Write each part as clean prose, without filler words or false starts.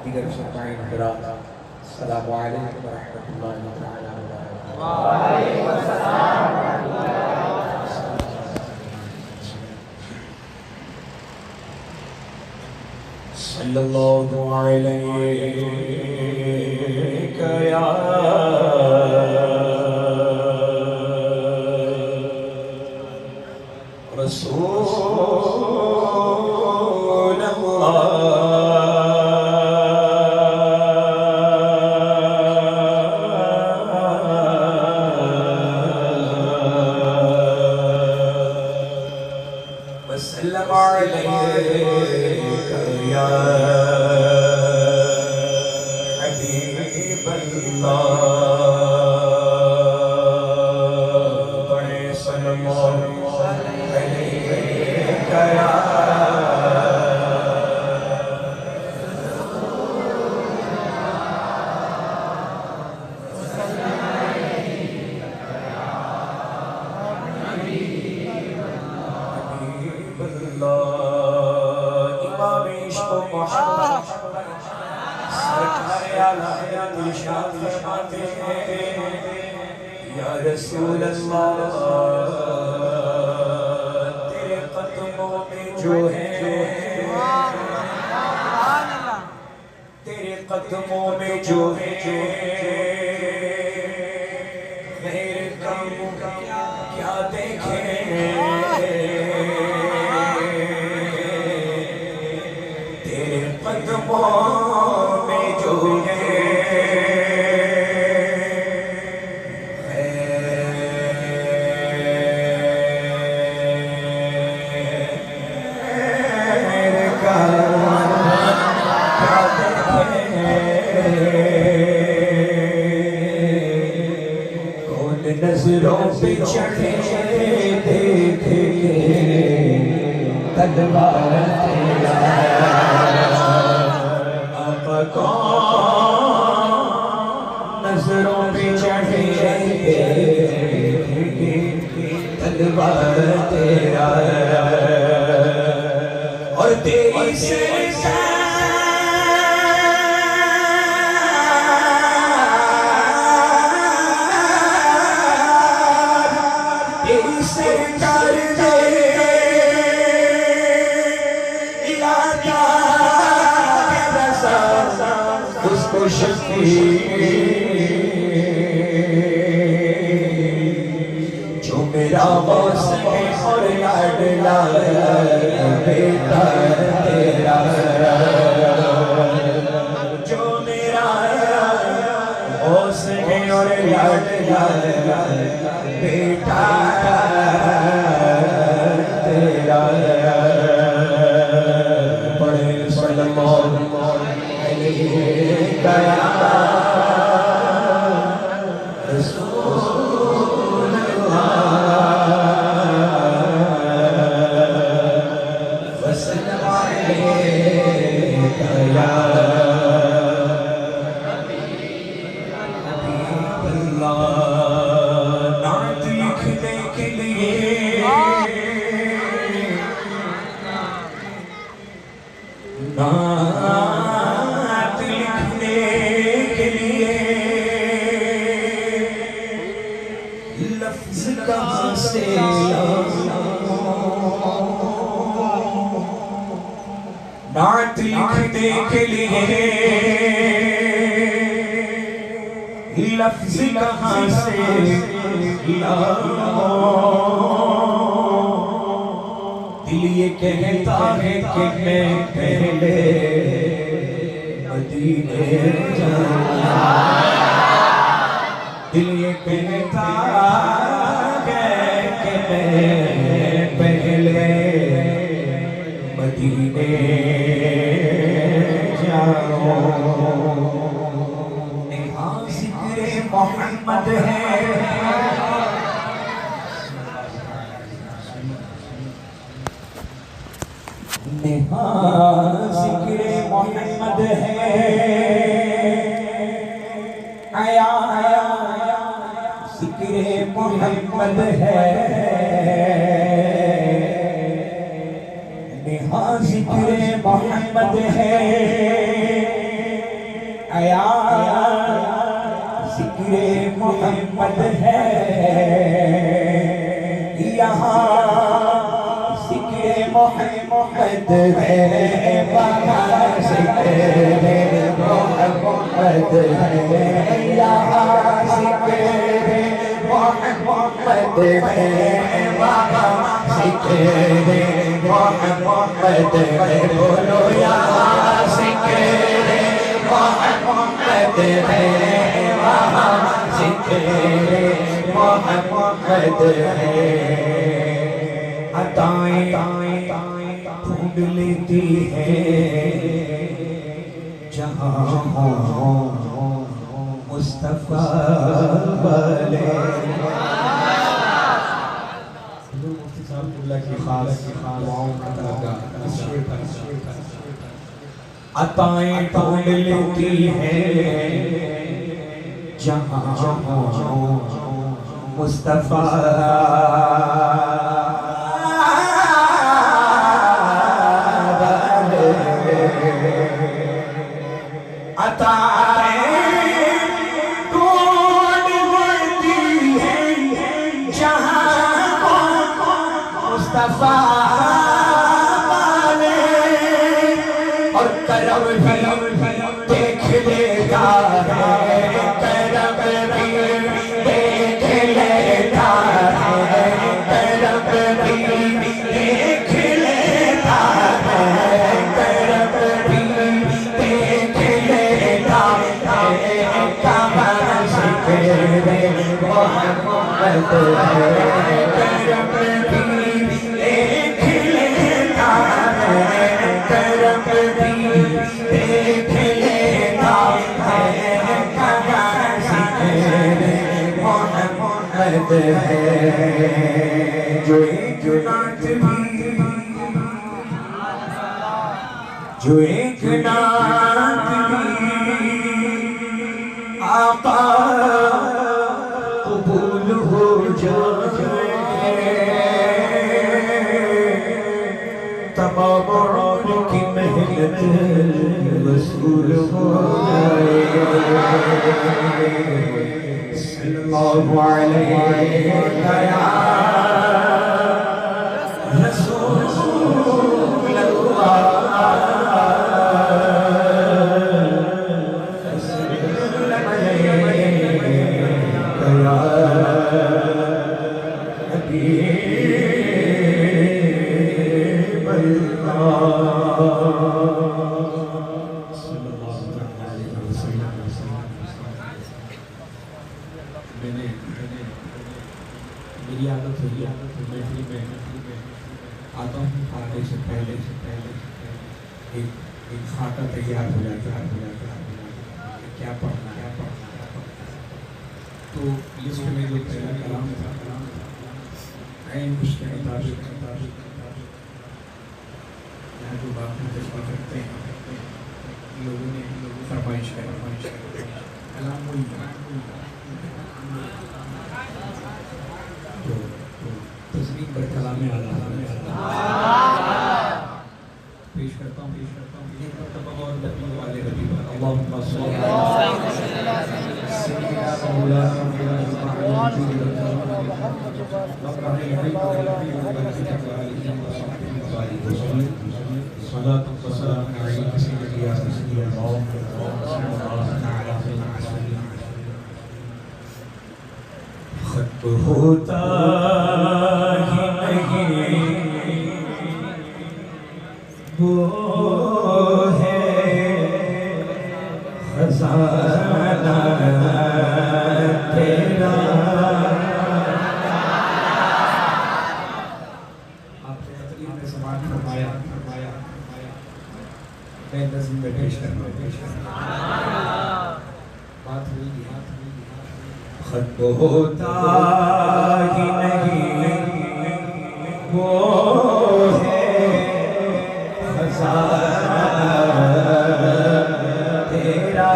دیگر سامعین حضرات السلام علیکم ورحمۃ اللہ تعالی وبرکاتہ۔ وعلیکم السلام ورحمۃ اللہ۔ صلی اللہ علیک یا رسول اللہ وسلم علیک یا حبیب اللہ۔ بڑے سلام علیک یا امام عشق و محبت سرکار اعلیٰ دلشاد فرماتے ہیں یا رسول اللہ تیرے قدموں میں جو ہے تیرے قدموں میں جو ہے غیر کم کیا دیکھیں قدموں میں جو ہے خیر کا کیا دیکھیں کون نظروں پہ چڑھے دیکھے تلوار تیرا نظروں پہ چڑھے تلوار تیرا اور تیری سرکار تیری سرکار دے لاتا اس کو شکری جو میرا باس ہے اور لاڈلا بیٹا تیرا جو میرا باس ہے اور لاڈلا بیٹا تیرا بڑے سلمان یا رسول اللہ وسلم علیک یا حبیب اللہ۔ نعت لکھنے کے لیے لفظ کہاں سے نعت لکھنے کے لیے لفظ کہاں سے دل یہ کہتا ہے کہ میں پہلے مدینے جانا دل یہ کہتا ہے کہ میں پہلے مدینے جاؤں یہاں ذکر محمد ہے یہاں ذکر محمد ہے آیا ذکر محمد ہے یہاں ذکر محمد ہے آیا ذکر محمد ہے یہاں ذکر محمد ہے وہاں ذکر محمد ہے یہاں ذکر محمد ہے وہاں ذکر محمد ہے بولو یہاں ذکر محمد ہے وہاں ذکر محمد ہے عطائیں ڈھونڈ لیتی ہے جہاں مصطفیٰ والے مفتی صاحب اللہ کی خاص دعاؤں کا عطائیں ڈھونڈ لیتی ہے جہاں مصطفیٰ عطائیں ڈھونڈ لیتی ہے جہاں مصطفیٰ اور کرم بھی دیکھ لیتا ہے کرم بھی دیکھ لیتا ہے کرم بھی دیکھ لیتا ہے کرم بھی دیکھ لیتا ہے کما ذکر محمد ہے کرم بھی دیکھ لیتا ہے کرم بھی دیکھ لیتا ہے کما ذکر محمد ہے جو ایک نعت بھی جو ایک نعت بھی آقا قبول ہو جائے تمام عمر کی محنت وصول ہو جائے صلی اللہ علیہ رسول اللہ میری عادت ہوئی محفل میں آتا ہوں آنے سے پہلے ایک خاکہ تیار ہو جاتا ہے کیا پڑھنا تو لسٹ میں جو پہلا کلام تھا عین اس کے مطابق یہاں جو بات مجھے کرتے ہیں لوگوں نے فرمائش کلام وہی تسلیم پر کلام اللہ پیش کرتا ہوں ایک مرتبہ اور نبی والے نبی اللہم صلی سیدنا مولانا صلاة وسلام علیک سیدی یا سیدی اللہ خط ہوتا ہی نہیں وہ ہے خزانہ تیرا آپ نے تقریر میں سماعت فرمایا میں نظم میں پیش کرنا بات ہوئی خط ہوتا ہی نہیں وہ ہے خزانہ تیرا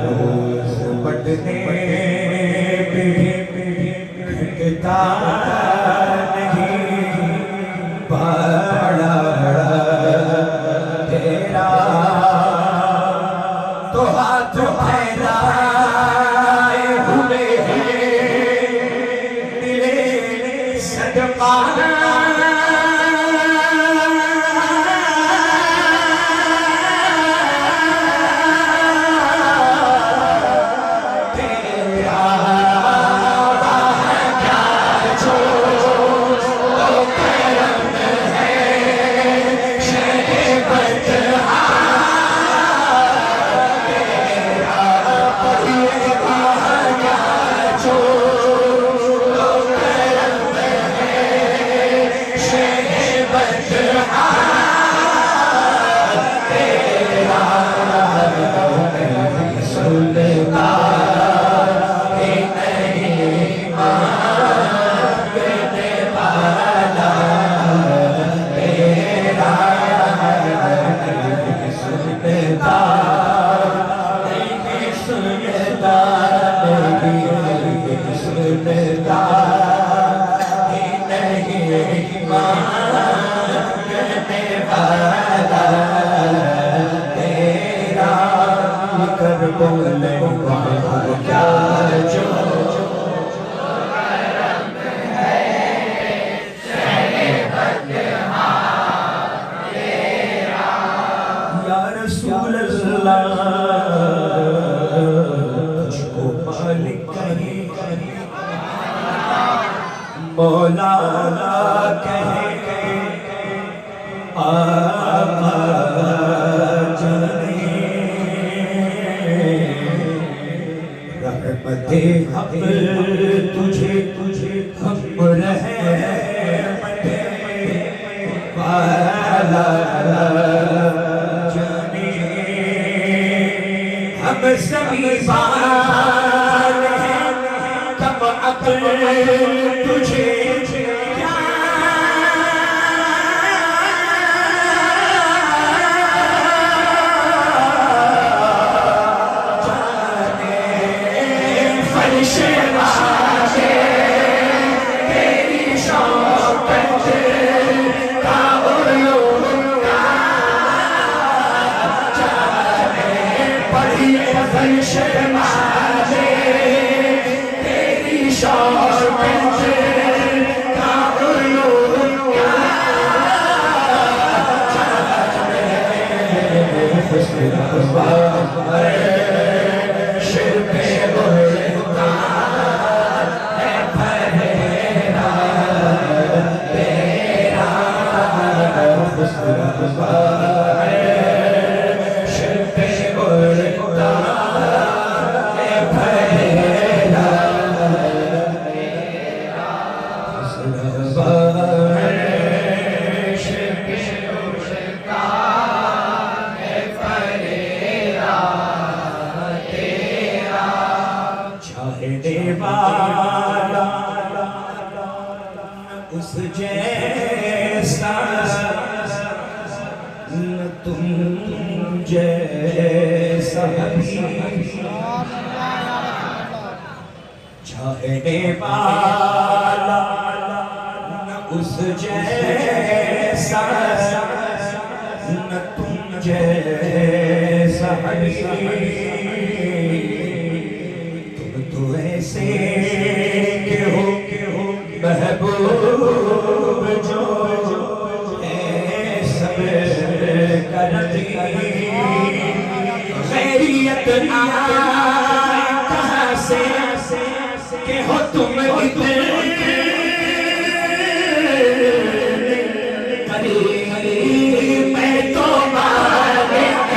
روز پڑھنے پہ گھٹتا نہیں پڑھا تیرا بولے وہاں کیا جو یا رسول اللہ تجھ کو مالک کہیں مولا کہیں آقا جانے رحمت حق تجھے ہم رحمت والا جانے ہم سبھی بال ہیں کم عقل تجھے اس جیسا نہ تم جیسا چاہنے والا نہ اس جیسا نہ تم جیسا تم تو ایسے کہ ہو محبوب جو اے سب کرتی خیریت کہاں سے کہ ہو تم اتنے قریب میں تو مالک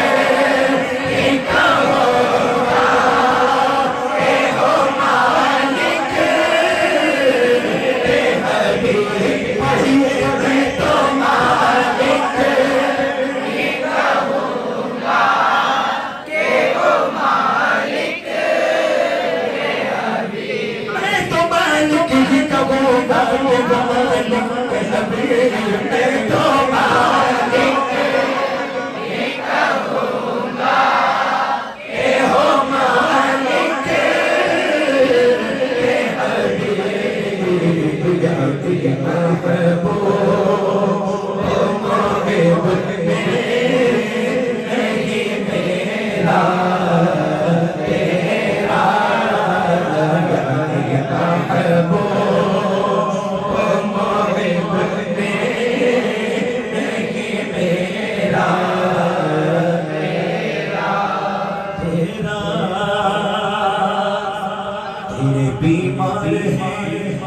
بیمار ہیں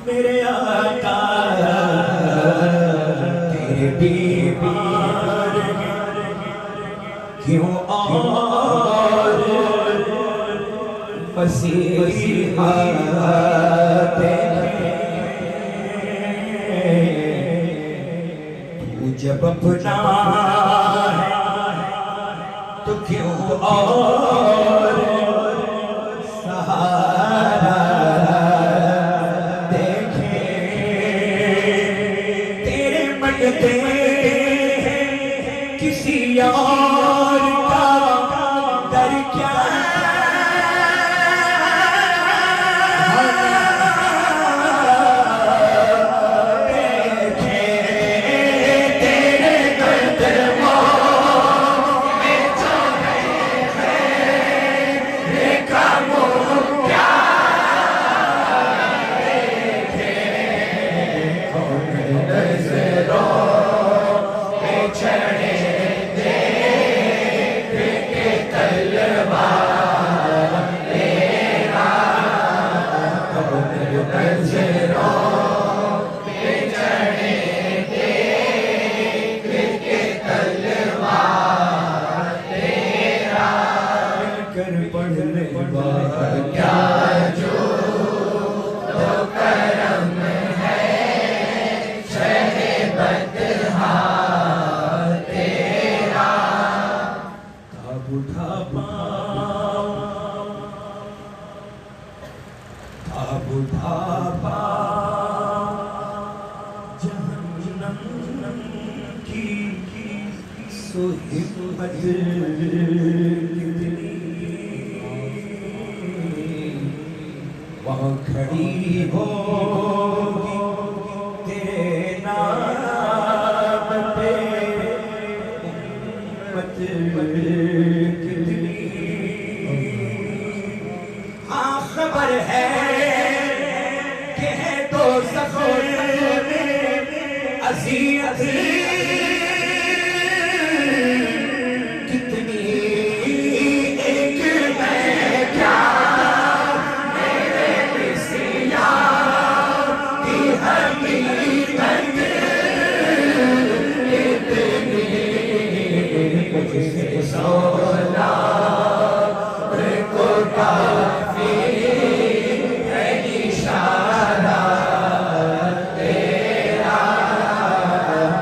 میرے آقا تیرے بیمار کیوں اور مسیحا تو جب اپنا ہے تو کیوں اور سہارا دیکھیں تیرے منگتے ہیں کسی اور کا در کیا دیکھیں تیرے قدموں میں جو سو ہمت وہاں کھڑی ہوگی تیرے نام پہ امت کتنی ہاں خبر ہے کہ ہے دوزخ میں اذیت کتنی ایک میں کیا میرے بسیار کی حقیقت اتنی مجھ سے سولا کو کافی ہے اشارہ تیرا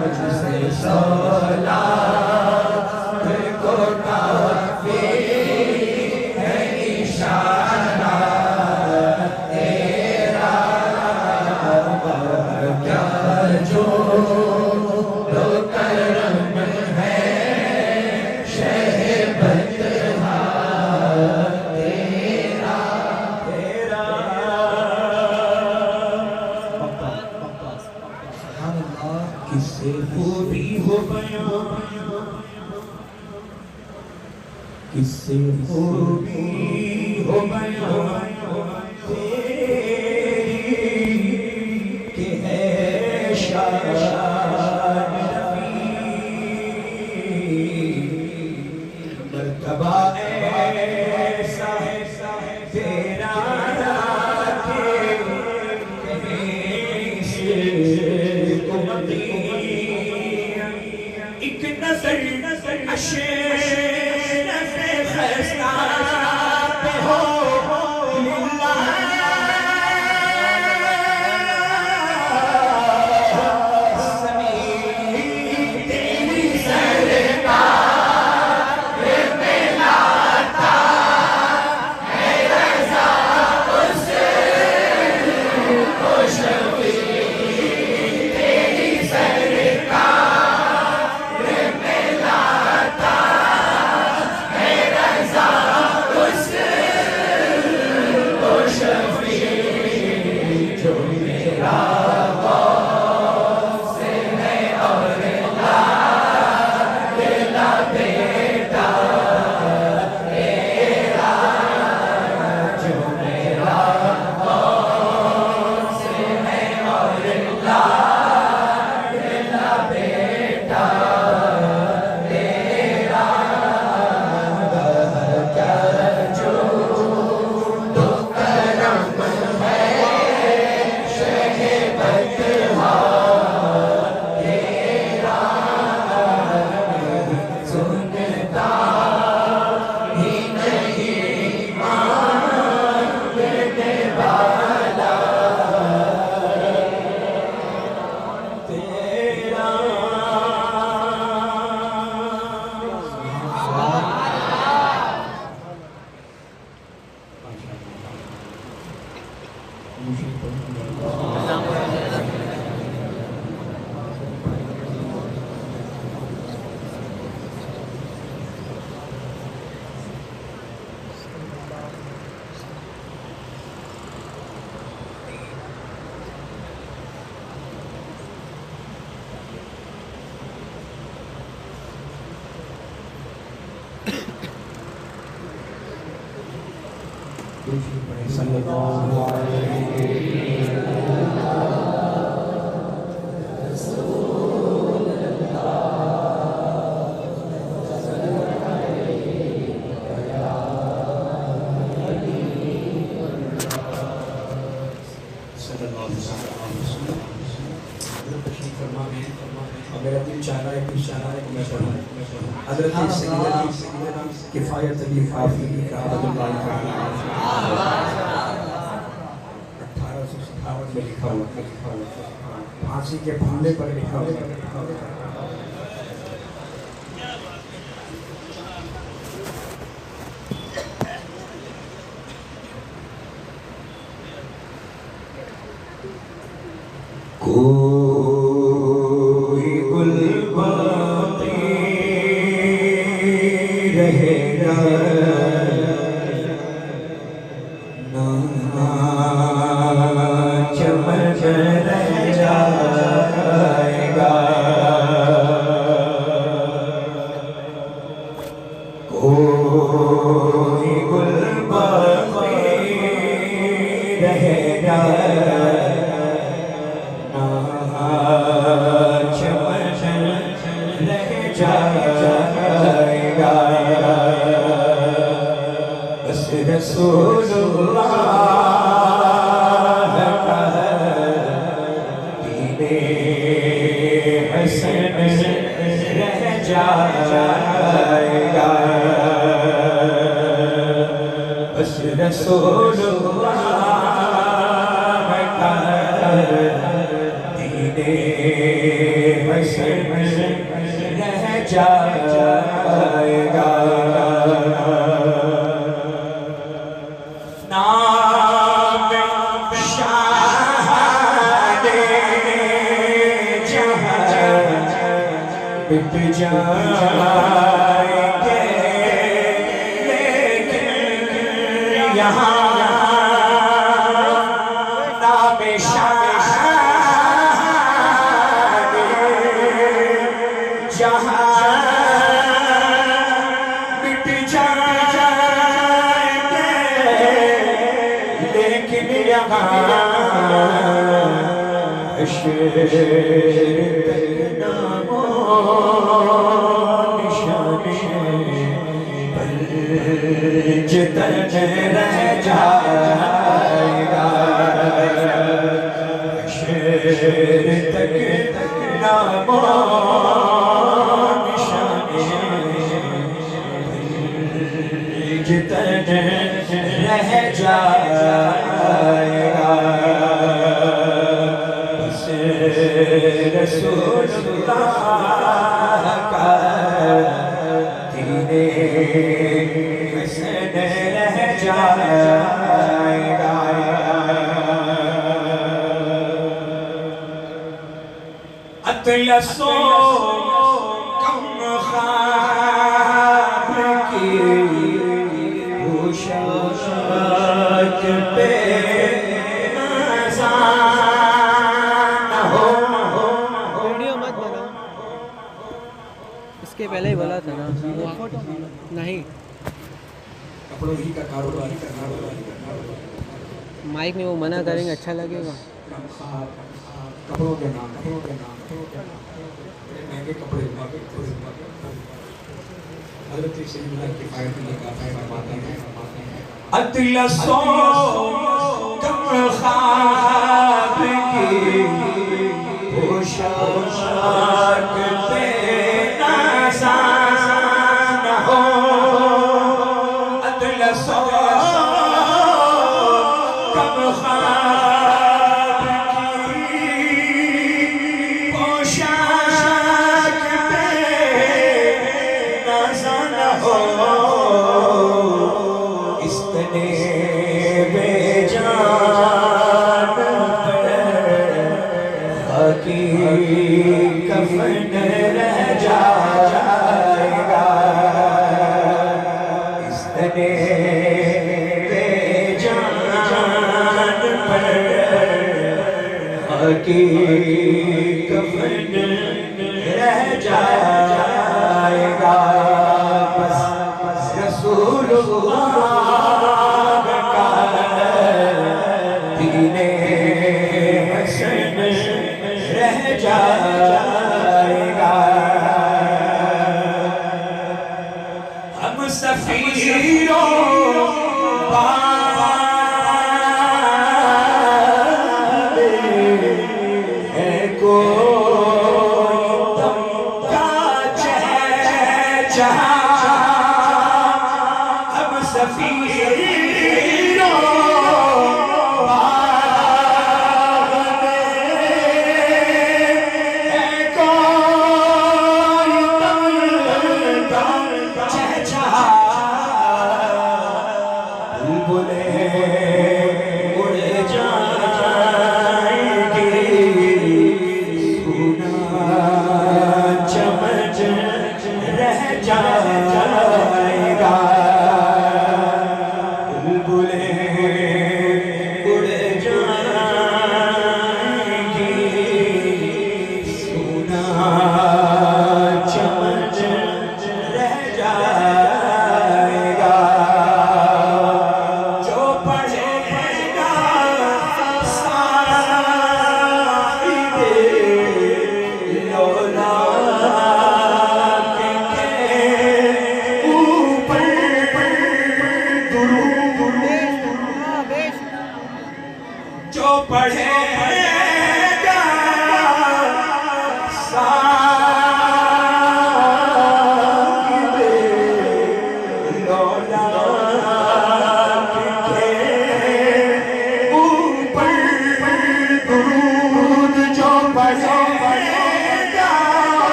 مجھ سے سولا کو کافی ہے اشارہ تیرا کیا جو کرم ہے شہبت کس سے خوبی ہو بیان کس سے خوبی ہو بیان تیری کہ ہے شان مرتبہ ایسا ہے تیرا ایک نظر اشرف خستہ پہ ہو زمین تیری سرکار میں لاتا ہے رضا اس کو شفیع تیری سرکار میں لاتا ہے رضا اس کو شفیع جو میرا غوث ہے اور لا بیٹا تیرا جو میرا غوث ہے اور لا بیٹا تیرا کیا جو دو کرم ہے شہبت تیرا سنتا ہی نہیں مانگنے والا تیرا صلی اللہ میرا دل چاہ رہا ہے کچھ چاہ رہا ہے کہ میں پڑھوں حضرت سیدنا کفایت علی کافی کا عبد اللہ کا 1857 میں لکھا ہوا پھانسی کے پھندے پر لکھا ہوا کوئی گل جائے گا بس رسول اللہ کا دینے حسن رہ جائے گا بس رسول اللہ کا دینے حسن رہ جائے گا نام شاہد جہاں مٹ جائیں گے لیکن یہاں نام شاہد جہاں مٹ جائیں گے لیکن یہاں حشر تک نام و نشان برج تک رہ جائے گا حشر تک نام و جتن رہ جائے گا بس رسول اللہ کا دینے حسن رہ جائے گا اطلسو کم خواب کی شاک پہ نظام ہو ویڈیو مت بناؤ اس کے پہلے ہی بولا تھا نا نہیں کپڑوں ہی کا کاروبار مائک میں وہ منع کریں گے اچھا لگے گا کپڑوں کے نام مہنگے کپڑے حضرت سیدنا کفایت علی کا فرماتے ہیں اطلسو کم خواب کی پوشاک پہ نازان ہو اطلسو کم خواب کی پوشاک پہ نازان ہو بے جان خاکی کفن رہ جائے گا اس طرح بے جان پر خاکی کفن رہ جائے گا بس رسول اللہ رہ جائے گا ہم سفیروں ہے کوئی تم کا چہچہا ہم سفیروں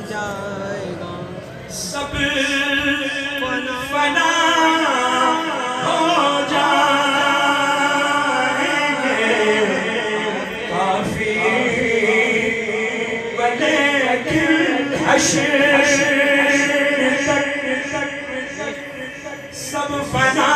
جائے گا سب فنا ہو جائیں گے کافی ولیکن حشر تک سب فنا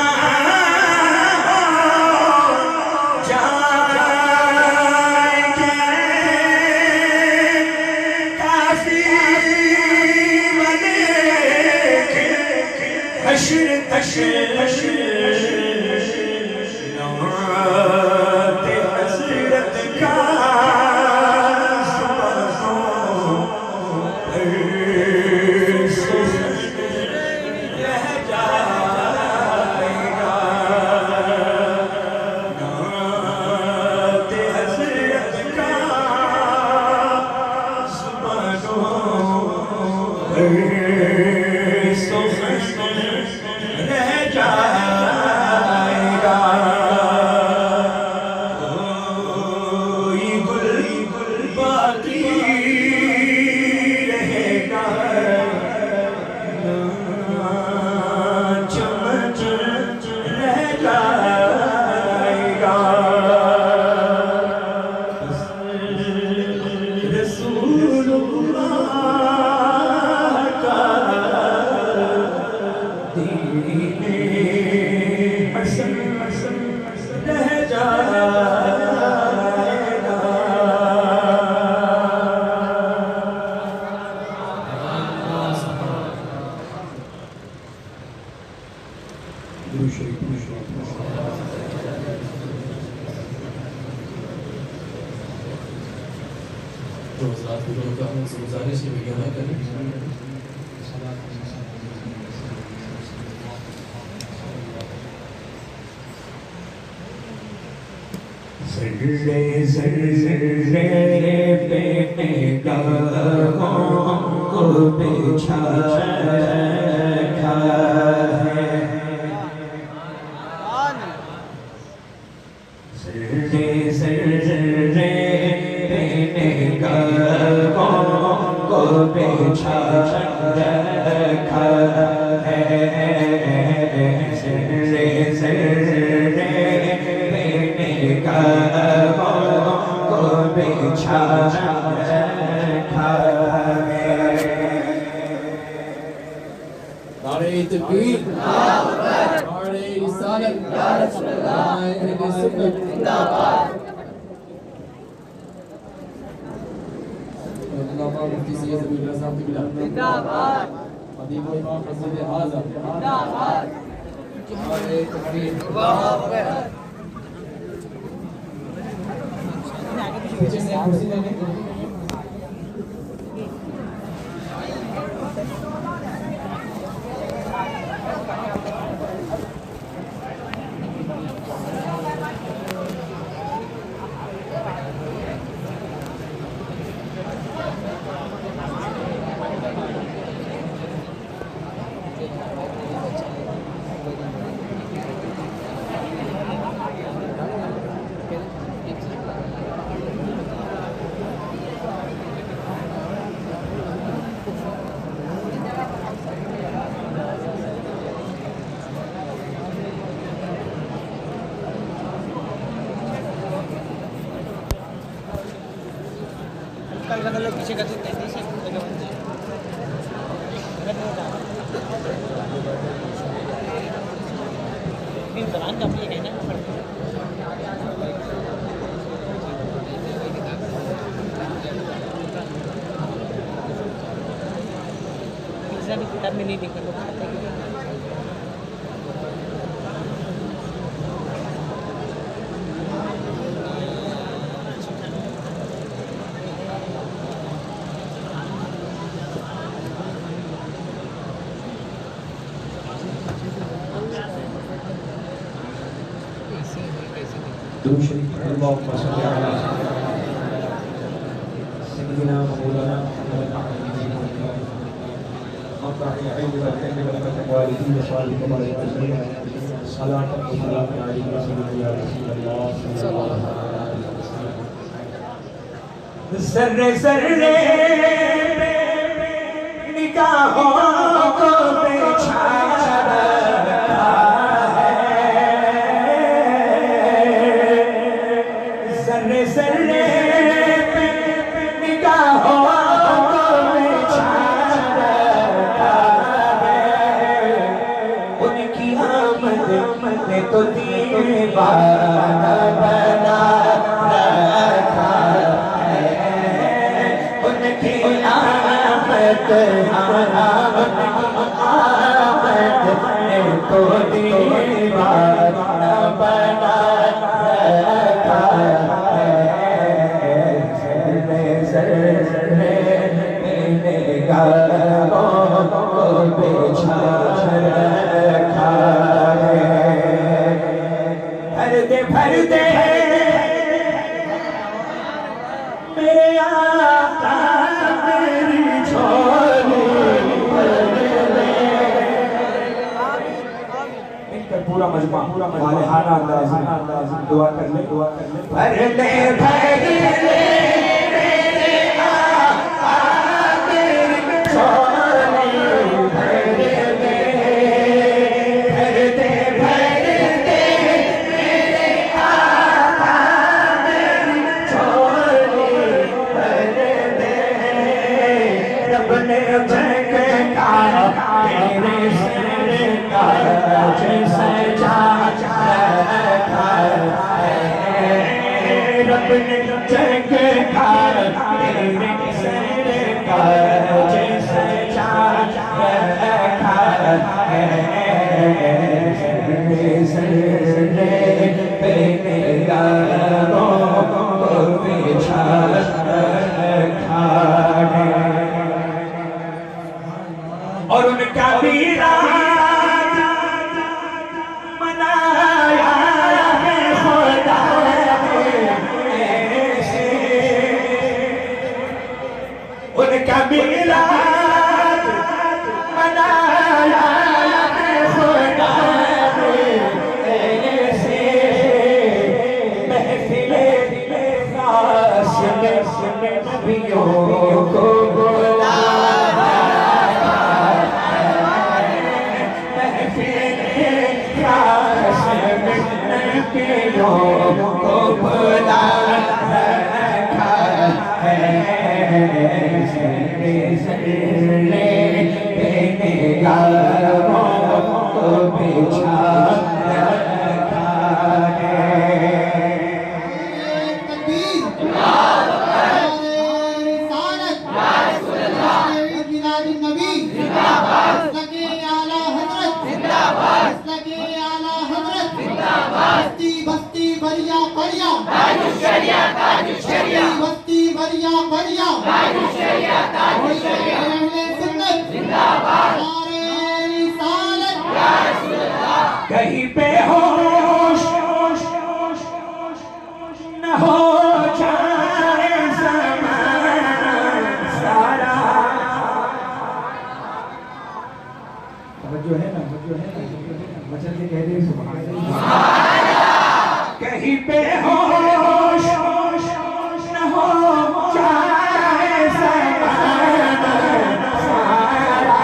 نعت حضرت کا رہ جائے گا نعت حضرت کا رہ جائے گا کوئی گل باقی رہے گا چمن رہ جائے گا رسول اللہ کا رہ جائے گا تو حضرات کو جو کہا ان سے گزارش ہے کہ نہ کریں ذرے ذرے پہ نگاہوں کو بچھا رکھا ہے ذرے ذرے پہ نگاہوں کو بچھا رکھا ہے ذرے ذرے کو بچھا رکھا ہے نعرہ تکبیر نعرہ رسالت نعرہ اہل سنت زندہ باد مفتی سید ابی اللہ صاحب قبلہ زندہ باد خطیب و امام مسجد اعظم زندہ باد نعرہ تکبیر اللہ اکبر پیچھے سے کرسی لے لیں پیچھے کا کتاب میں نہیں دیکھا درود شریف اللهم صل على سيدنا مولانا مقطع العلم والعلم والفتح والدين وصالح وبارك وسلم صلاۃ و سلام علی رسول اللہ یا رسول اللہ صلی اللہ علیہ وسلم. ذرے ذرے نگاہوں کو بچھا رکھا ہے، ذرے ذرے نگاہوں کو بچھا رکھا ہے، ان کی آمد نے تو دیوانہ بنا رکھا ہے، ان کی آمد نے تو دیوانہ بنا رکھا ہے، ذرے ذرے نگاہوں کو بچھا رکھا ہے، بھر دے میرے آقا میری جھولی ان کا پورا مجمع والہانہ انداز میں دعا کر لے بھر لے میرے آقا میری جھولی بھر دے رب نے جگ کا تیرے سرکار سجا رکھا ہے، سرے پہ نگاہوں کو بچھا رکھا ہے، اور ان کا میراج منایا ہے خدا نے ایسے، ان کا میراج منایا ہے خدا نے ایسے، محفل خاص میں نبیوں کو کو بلا رکھا ہے، ذرے پہ نگاہوں کو بچھا رکھا ہے. بستی بریا بریا بستی بریا بریا کہیں پہ ہوش نہ ہو جائے زمان سارا، توجہ ہے نا وچن کے کہہ دیں سبحان اللہ، کہیں پہ ہوش نہ ہو جائے زمان سارا،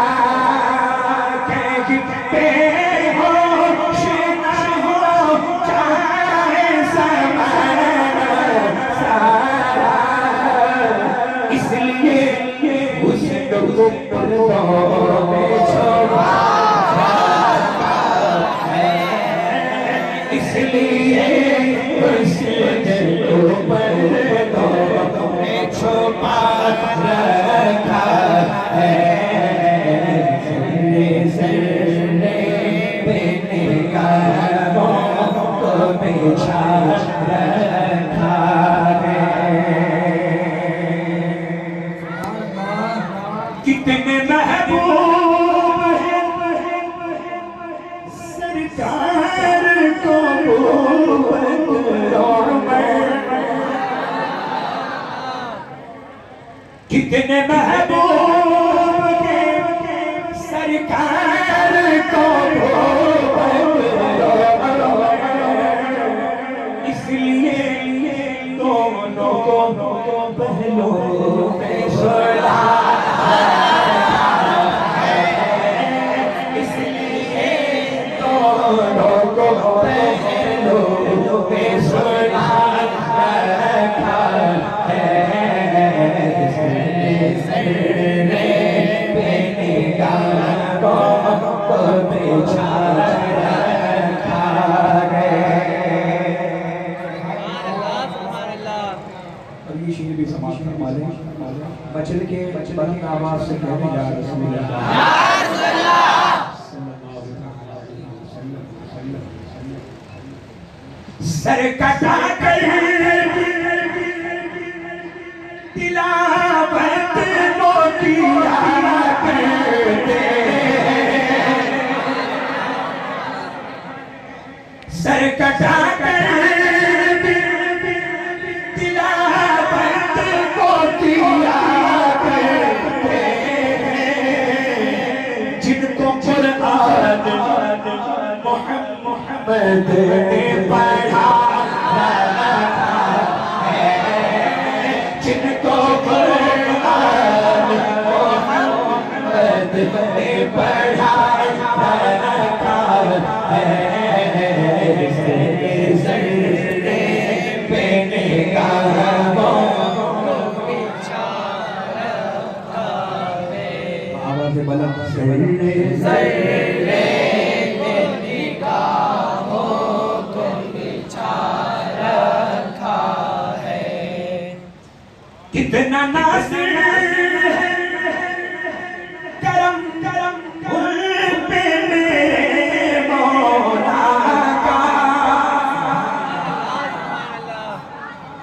کہیں پہ ہوش نہ ہو جائے زمان سارا، اس لیے اس کو پردوں میں چھوڑا، اس لیے اس کو پردوں میں چھپا رکھا ہے، ذرے پہ نگاہوں کو بچھا رکھا ہے. کتنے محبوب ہیں سرکار کو کتنے محبوب کے سرکار کو بچل کے بلند آواز سے کہتے یا رسول اللہ صلی اللہ علیہ وسلم سر کٹا کر تلاوت کو کیا کرتے سر کٹا کر تلاوت کو کیا کرتے جن کو قرآن محمد نے پڑھا جن کو قرآن محمد نے پڑھا رکھا ہے آواز بلند کتنا ناصر کرم کرم ان پہ میرے مولا کا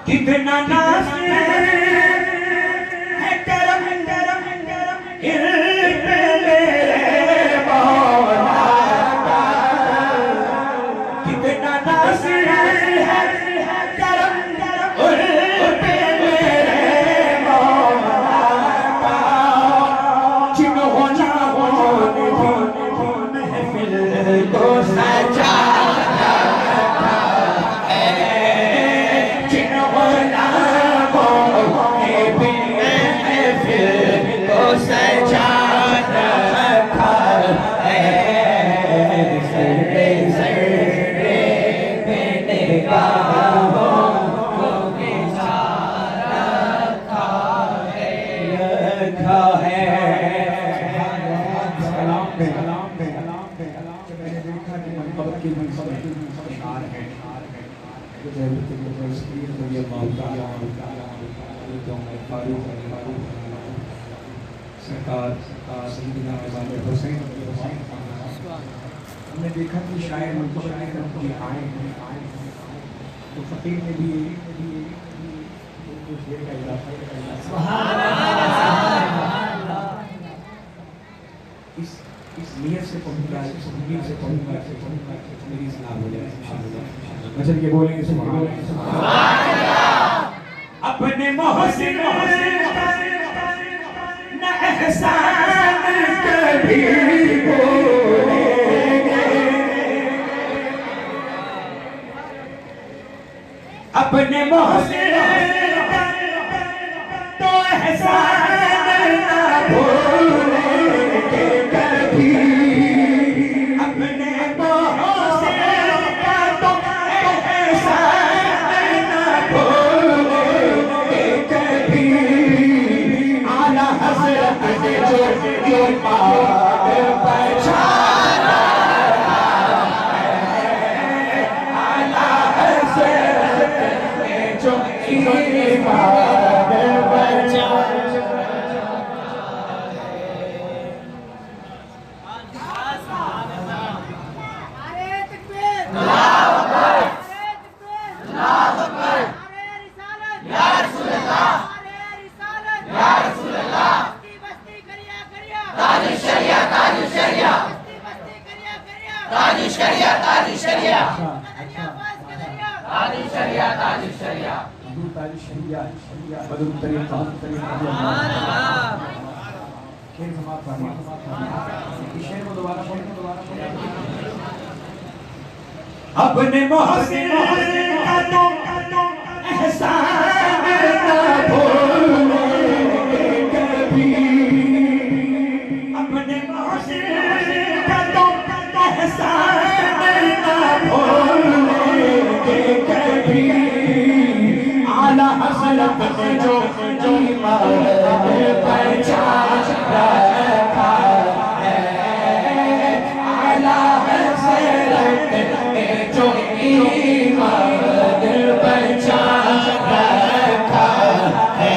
کتنا ناصر ہے کرم کرم ان پہ میرے مولا کا کتنا ناصر ہے کرم کرم ان پہ کو سجا رکھا ہے جنہوں نے بھی محفل کو سجا رکھا ہے ذرے ذرے میں نگاہوں کو بچھا رکھا ہے قبر کی منصب اشعار ہے جو ضرورت ہے تذکیر رضی اللہ تعالیٰ فاروق سرکار سیدنا امام حسین ہم نے دیکھا کہ شاعر منتظر کی آئیں تو فقیر نے بھی شعر کا اضافہ اس نیت سے پڑھوں گا اس نیت سے پڑھوں گا میری اصلاح ہو جائے مثلا یہ بولیں گے سبحان اللہ اپنے محسن نہ احسان کبھی بولیں گے اپنے محسن تو احسان نہ بھولیں گے کبھی اپنے محسن کا تو احسان نہ بھولیں گے کبھی اعلیٰ حضرت نے جو پاک بچا رکھا ہے اعلیٰ حضرت نے جو پاک بچا اپنے محسن کا تو احسان نہ بھولیں گے کبھی اپنے محسن کا تو احسان نہ بھولیں گے کبھی اعلیٰ حضرت نے جو ایمان بچا رکھا ہے اعلیٰ حضرت نے جو ایمان بچا رکھا ہے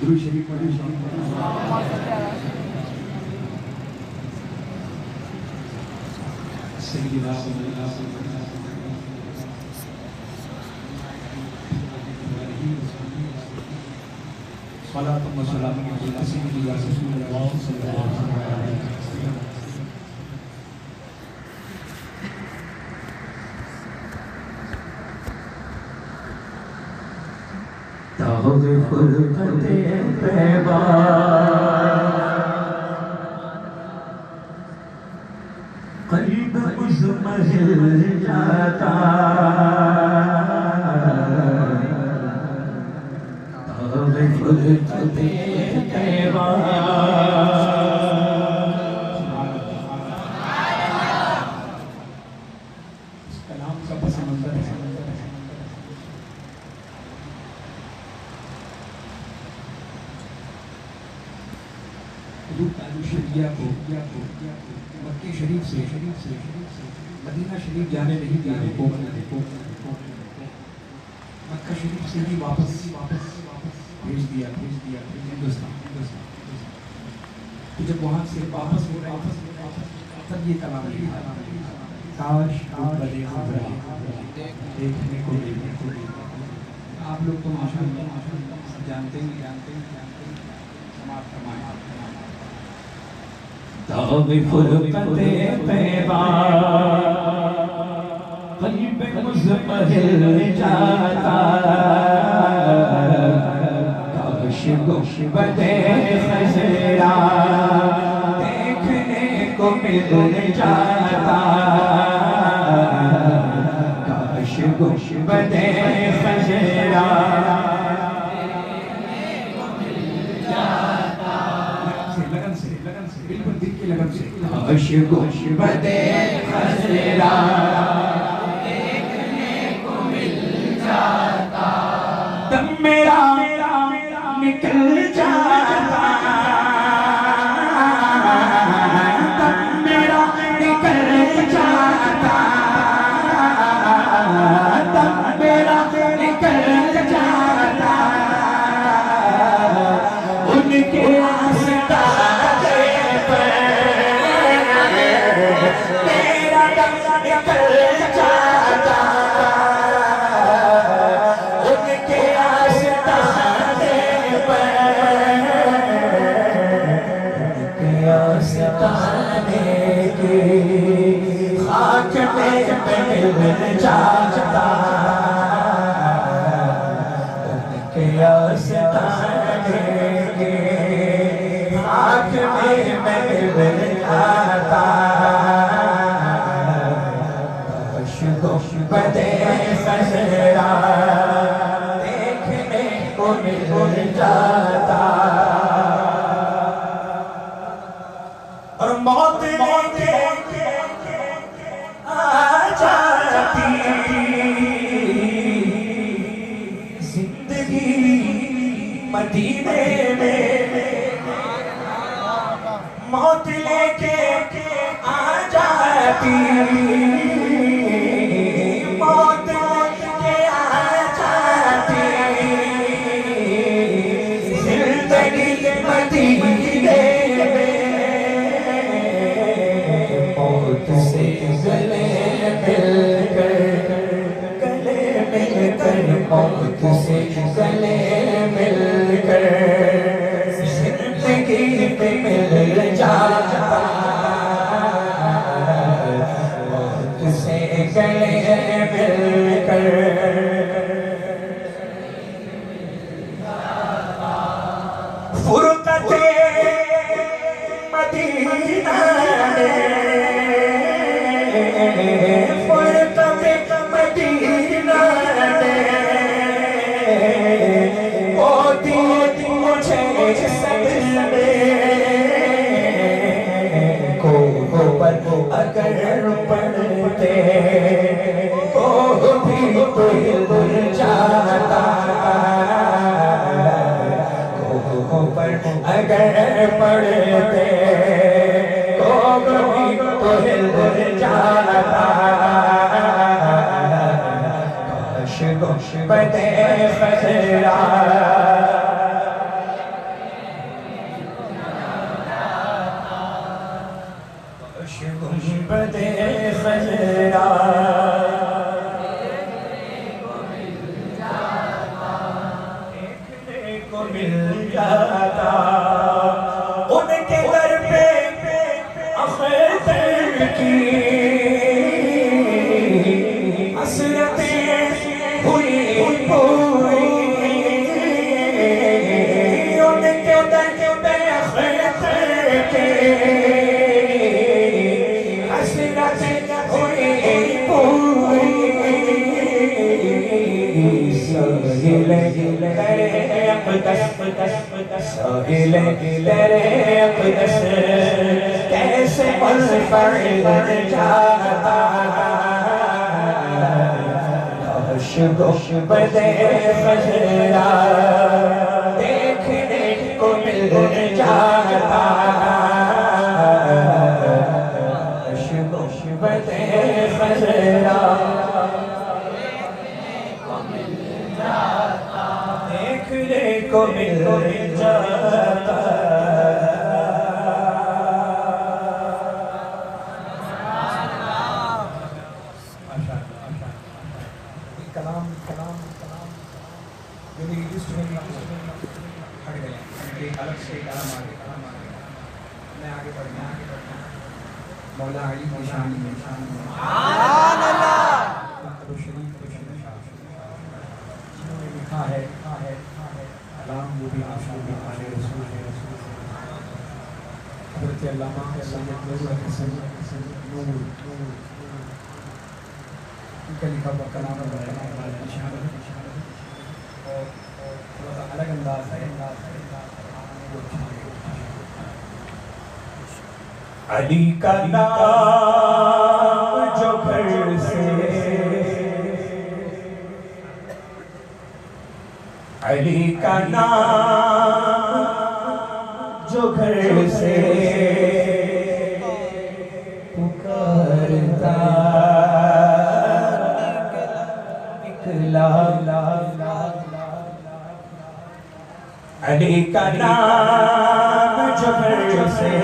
درود شریف پڑھیں سیدنا صلاة و سلام علی سیدنا رسول اللہ صلی اللہ علیہ وسلم. قلب مزمحل جاتا کلام کا پس منظر ہے. حضور تعالی شریعہ کو مکی شریف سے مدینہ شریف جانے نہیں دیا مکہ شریف سے بھی واپس بھیج دیا ہندوستان. تو جب وہاں سے واپس ہو رہا تب یہ کلام کاش بڑے دیکھنے کو آپ لوگ تو ماشاءاللہ جانتے ہیں سماعت فرمائیں. داغ فرقت پیبا قلب مزمحل جاتا کاش گنبد خضرا دیکھنے کو مل جاتا کاش گنبد خضرا بالکل دل کی لگن سے کاش گنبد خضرا دیکھنے کو مل جاتا دم میرا نکل جاتا دم میرا نکل جاتا دم میرا نکل جاتا ان کے خاک میں مل جاتا ان کے آستانے کے خاک میں مل جاتا کاش گنبد خضرا دیکھنے کو مل جاتا اور موت زندگی مدینے میں موت لے کے آ جاتی موت لے کے آ جاتی زندگی مدینے موت سے گلے مل کر موت سے گلے مل کر زندگی پہ مل جاتا موت سے گلے مل کر فرقت مدینہ نے فرقت مدینہ نے وہ دی مجھے صدمے کو پر اگر پڑھتے کو بھی تو ہل جاتا پر اگر پڑھتے کو بھی تو ہل جاتا کاش گنبد خضرا کاش گنبد خضرا مل جاتا ان کے در پہ اختر کی حسرتیں ہوئی پوری ان کے در پہ اختر کی حسرتیں ہوئی پوری ساحل تیرے اقدس ساحل تیرے اقدس کیسے منفرد جاتا کاش گنبد خضرا دیکھنے کو مل جاتا کاش گنبد خضرا دیکھنے کو مل جاتا کلام جو میری لسٹ میں ہٹ گئے ایک الگ سے کلام آگے میں آگے بڑھنا مولا علی کی شان میں سبحان اللہ شریف جنہوں نے لکھا ہے کلام وہ بھی آشان آل رسول ہے حضرت علامہ سید نور حسن نور ان کا لکھا ہوا کلام اور تھوڑا سا الگ انداز ہے علی کا نام جو گھر سے علی کا نام جو گھر سے پکارتا نکلا علی کا نام جو گھر سے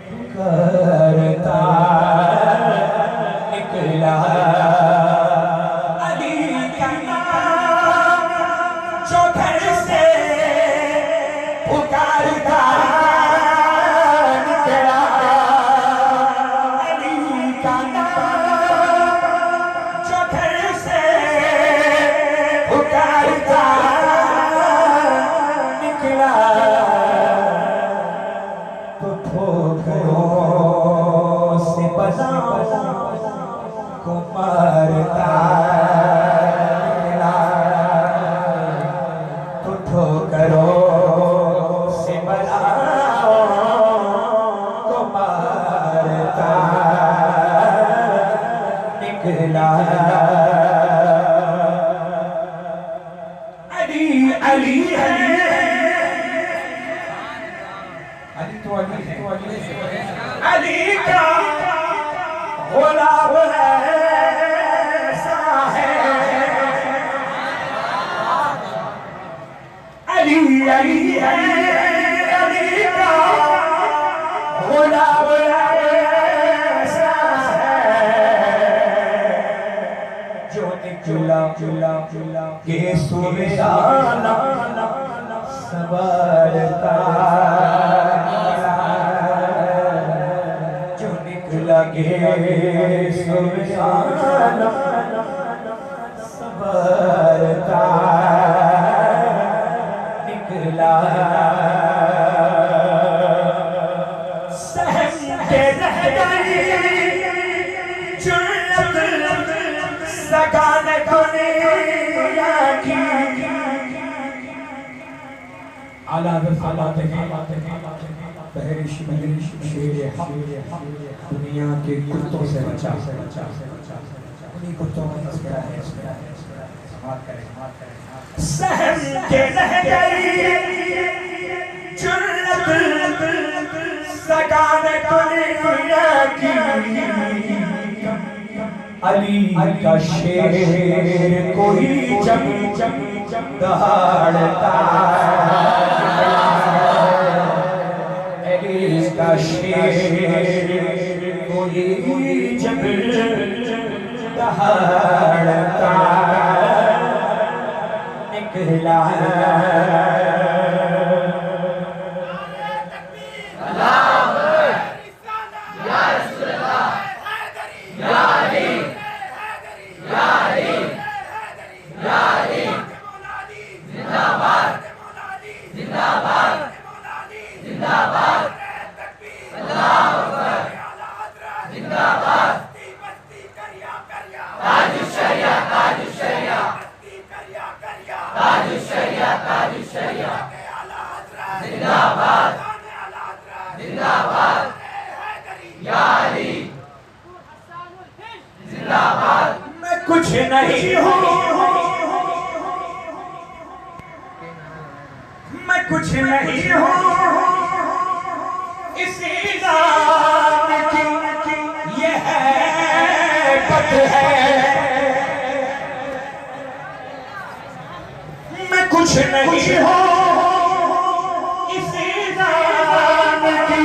پکارتا نکلا علی کا غلام ایسا ہے علی ہے علی کا غلام ایسا ہے جو نکلا کہ سبحانہ سوارتا لگے سبحانہ سبرتا اعلیٰ حضرت فرماتے ہیں بحر شمیر شیر حق دنیا کے کتوں سے بچا انہی کتوں کا تذکرہ ہے سماعت کریں سہم کے رہ گئی جرت سگان دنیا کی علی کا شیر کوئی جب دہاڑتا علی کا شیر کوئی جب دہاڑتا نکلا میں کچھ نہیں ہوں میں کچھ نہیں ہوں اسی ذات کی یہ حیبت ہے میں کچھ نہیں ہوں اسی ذات کی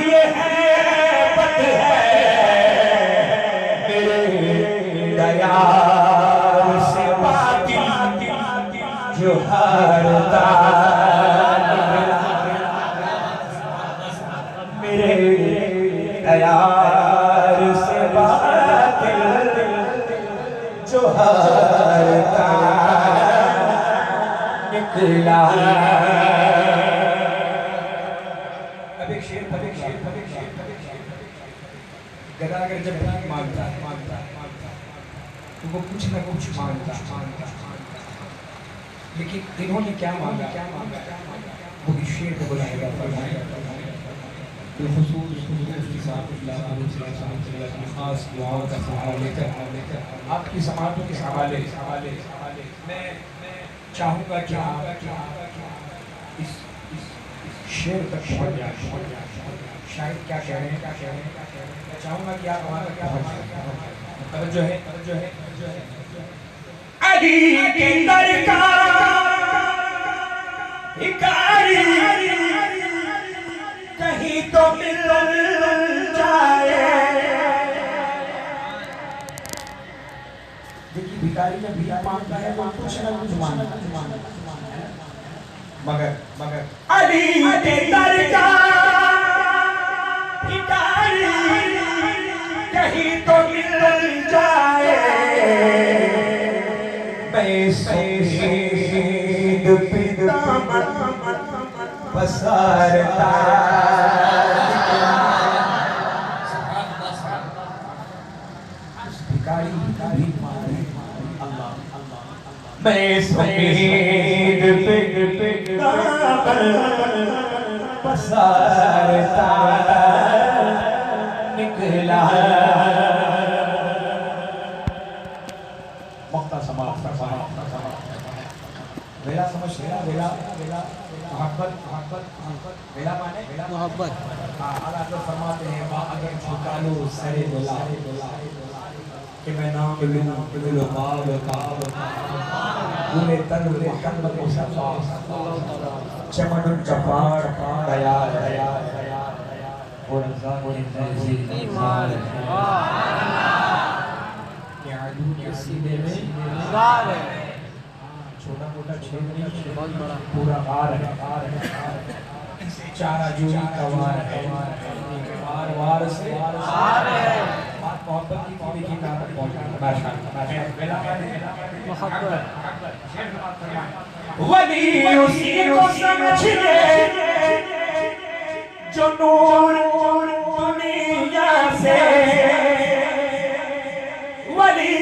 یہ حیبت ہے دیار سے باطل جو ہارتا میرے دیار سے باطل جو ہارتا نکلا اب ایک شیر گدا اگر جب مانگتا تو وہ کچھ نہ کچھ مانگتا لیکن انہوں نے کیا مانگا وہ اس شیر کو بلائے گا بالخصوص کی صاحب اللہ کی خاص دعاؤں کا سہارا لے کر آپ کی سماعتوں کے حوالے میں چاہوں گا کہ آپ اس شیر تک پہنچ جائیں شاید کیا کہہ رہے ہیں میں چاہوں گا کہ آپ وہاں تک پہنچ جائیں توجہ ہے علی کے در کا بھکاری کہیں تو مل جائے دیکھیے بھکاری جب بھی مانگتا ہے وہ کچھ نہ کچھ مانگتا مگر علی کے در کا بھکاری کہیں تو مل جائے میں سید پیدامن پسارتا میں سید پیدامن پسارتا نکلا ویلا سمجھ ویلا محبت ویلا مانے محبت اعلیٰ حضرت فرماتے ہیں اگر چھکا لو سرے ویلا کہ میں نام لوں دل و باب پورے تن محمد مصطفیٰ چمن الجبار دیار اور رضا ایمان کہ عدو کے سینے میں غار ہے چھوٹا موٹا چھوڑ نہیں بہت بڑا پورا غار ہے چارہ جوئی کا وار ہے وار سے غار ہے بات محبت کی دیکھی کہاں تک پہنچ محبت ولی اسی کو سمجھئے جو نور دنیا سے ولی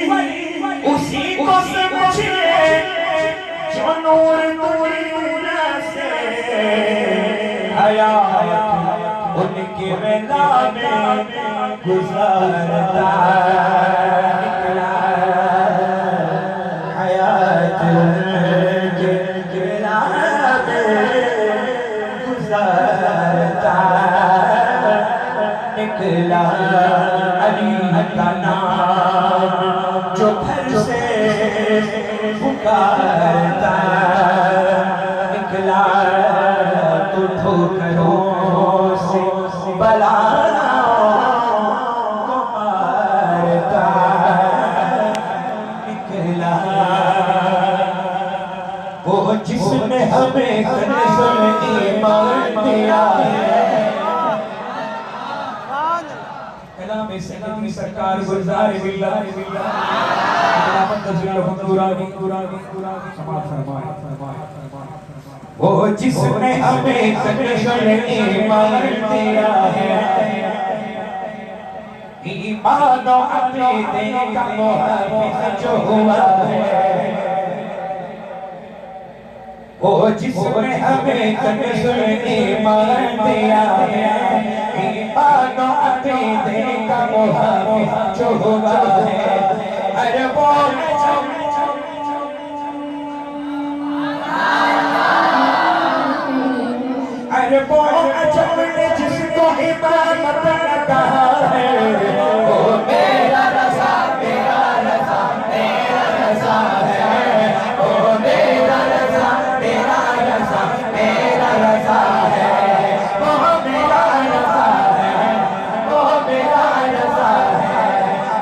اسی کو سمجھئے جو نور دنیا سے حیات ان کی رضا میں گزارتا نکلا حیات ان کی رضا میں گزارتا نکلا علی کا نام جو گھر سے پکارتا نکلا تو ٹھوکروں سے بلا کو مارتا نکلا وہ جس نے ہمیں کنز ایمان دیا ہے کلام سیدی سرکار گلزار باللہ وہ جس نے ہمیں کنز ایمان دیا ہے ایمان و عقیدے کا محافظ جو ہوا ہے وہ جس نے ہمیں کنز ایمان دیا ہے ایمان و عقیدے کا محافظ جو ہوا ہے عربوں میں عربوں عجم نے جس کو امامت نہ کہا ہے وہ میرا رضا میرا رضا میرا رضا ہے وہ میرا رضا میرا رضا میرا رضا ہے وہ میرا رضا ہے وہ میرا رضا ہے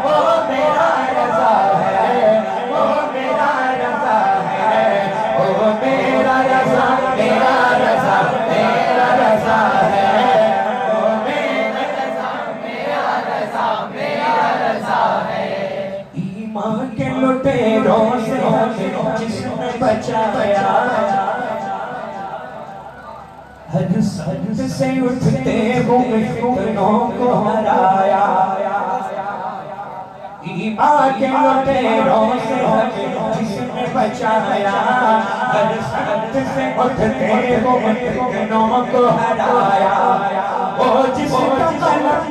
وہ میرا رضا ہے وہ میرا رضا ہے وہ میرا رضا میرا رضا میرا رضا ہے وہ میرا رضا میرا رضا میرا رضا ہے ایمان کے لٹیروں سے ہمیں جس نے بچایا ہر سجد سے اٹھتے ہوئے فتنوں کو ہرایا ایمان کے لٹیروں سے ہمیں جس نے بچایا ہر سجد سے اٹھتے ہوئے فتنوں کو ہرایا وہ جس کا قلم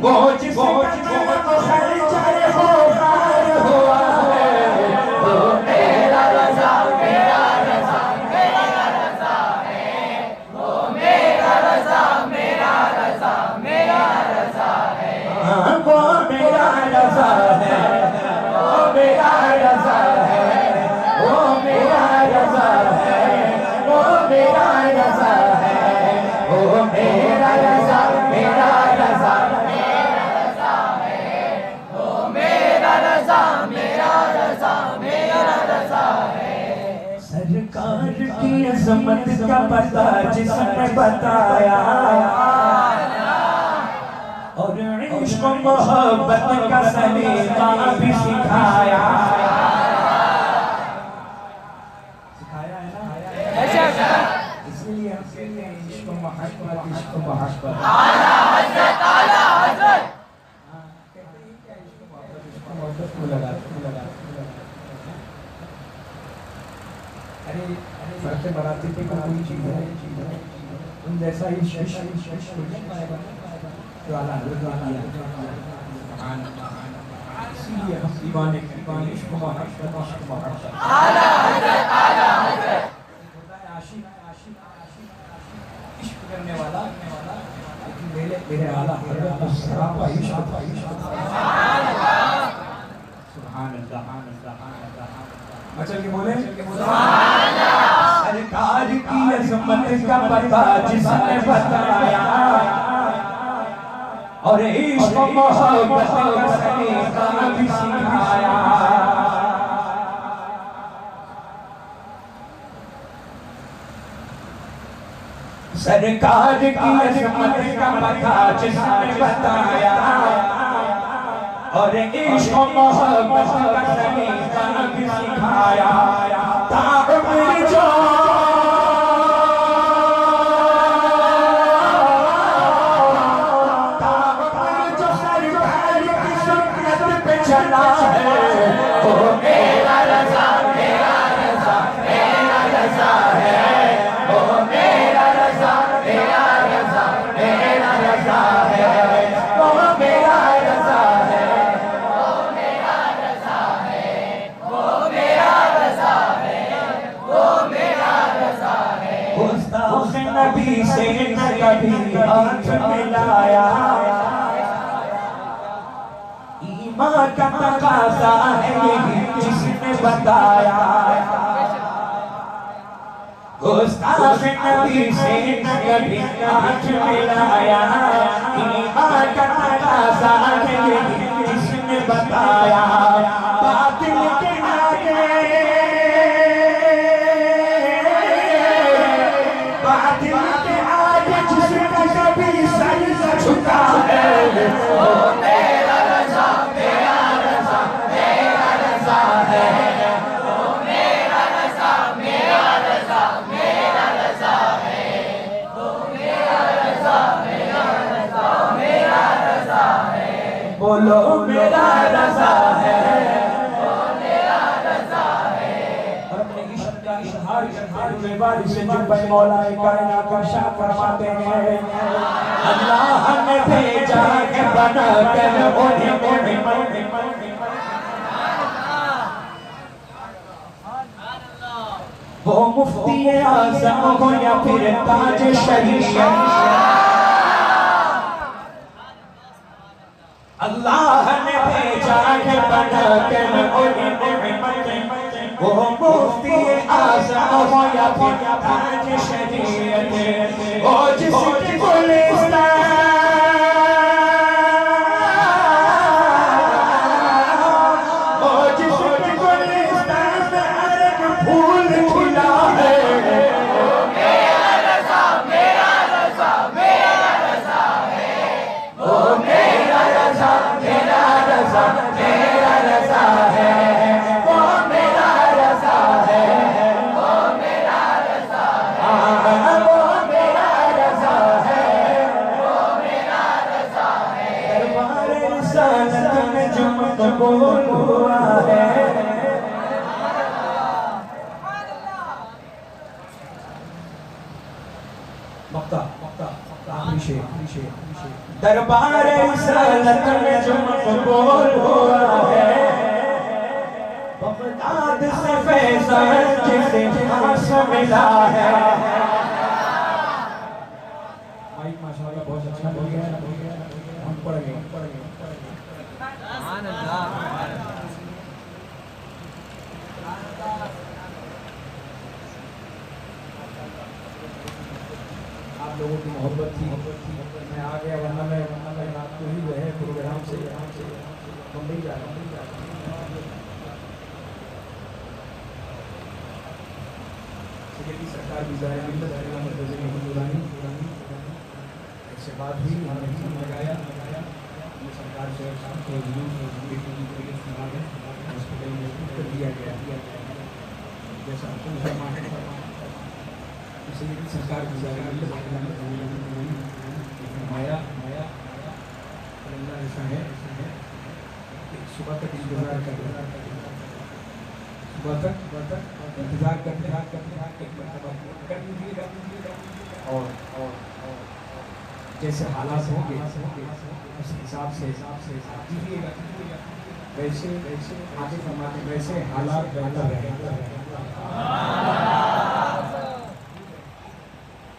وہ جس کا قلم خنجر ہو خار ہوا ہے وہ میرا رضا میرا رضا میرا رضا ہے وہ میرا رضا میرا رضا میرا رضا ہے وہ میرا رضا ہے وہ میرا رضا ہے وہ میرا رضا ہے وہ میرا رضا ہے وہ میرا رضا میرا رضا سرکار کی عظمت کا پتہ جس نے بتایا اور عشق و محبت کا سلیقہ بھی سکھایا سکھایا ہے نا اس لیے ہم کہتے ہیں عشق و محبت عشق و محبت اعلیٰ حضرت اعلیٰ حضرت کہتے ہیں کیا عشق و محبت کو لگا فرق مراتب کی کوئی چیز ہے ان جیسا ہی شش کوئی نہیں پائے گا جو اعلیٰ حضرت اسی لیے ہم دیوانے عشق و محبت اعلیٰ حضرت اعلیٰ حضرت عشق کرنے والا لیکن میرے اعلیٰ حضرت سراپا عشق سبحان اللہ مچل کے بولے سرکار کی عظمت کا پتہ جس نے بتایا اور عشق و محبت کا سلیقہ بھی سکھایا سرکار کی عظمت کا پتہ جس نے بتایا اور عشق و محبت کا سلیقہ بھی سکھایا تعمیر جو سرکار کی سنت پہ چلا ہے وہ ماں کا تقاضا ہے یہی جس نے بتایا گستاخ نبی سے کبھی ہاتھ ملایا ماں کا تقاضا ہے یہی جس نے بتایا باطل کے آگے باطل کے آگے جس نے کبھی سر جھکا ہے وہ میرا رضا میرا رضا میرا رضا ہے وہ میرا رضا میرا رضا میرا رضا ہے وہ میرا رضا میرا رضا میرا رضا ہے بولو میرا رضا ہے وہ میرا رضا ہے اور اپنے عشق کا اظہار کرتے باری سے جب مولا کائنات کا شاہ فرماتے ہیں اللہ نے بھیجا ہے بنا کر انہیں وہ مفتی اعظم ہو یا پھر تاج شریعت اللہ نے بھیجا ہے بنا کر انہیں وہ مفتی اعظم ہو یا پھر تاج شریعت وہ جس کی گلستان وہ جس کی گلستان میں ہر ایک پھول کھلا ہے وہ میرا رضا میرا رضا میرا رضا ہے وہ میرا رضا میرا رضا میرا رضا ہے وہ میرا رضا ہے وہ میرا رضا ہے وہ میرا رضا ہے وہ میرا رضا ہے دربار رسالت میں جو مقبول ہوا ہے دربار رسالت میں جو مقبول ہوا ہے بغداد سے فیضان جسے خاص ملا ہے مائک ماشاءاللہ بہت اچھا ہو گیا ہم پڑھ گئے سبحان اللہ آپ لوگوں کی محبت تھی میں آ گیا ورنہ میں رات کو ہی جو ہے پروگرام سے ممبئی جا رہا ہوں سیکرٹری سرکار کی ظاہر ملت علامہ مرتضی محمد نورانی اس سے بعد بھی لگایا سرکار سے ہاسپٹل میں کر دیا گیا جیسا سیکرٹری سرکار کی ظاہر ملت علامہ مرتضی محمد نورانی فرمایا اللہ ایسا ہے صبح تک انتظار کرتے صبح تک انتظار کرتے ایک مرتبہ کر لیجیے گا اور جیسے حالات ہوں گے اس حساب سے دیجیے گا ویسے آگے فرماتے ویسے حالات بہتر رہے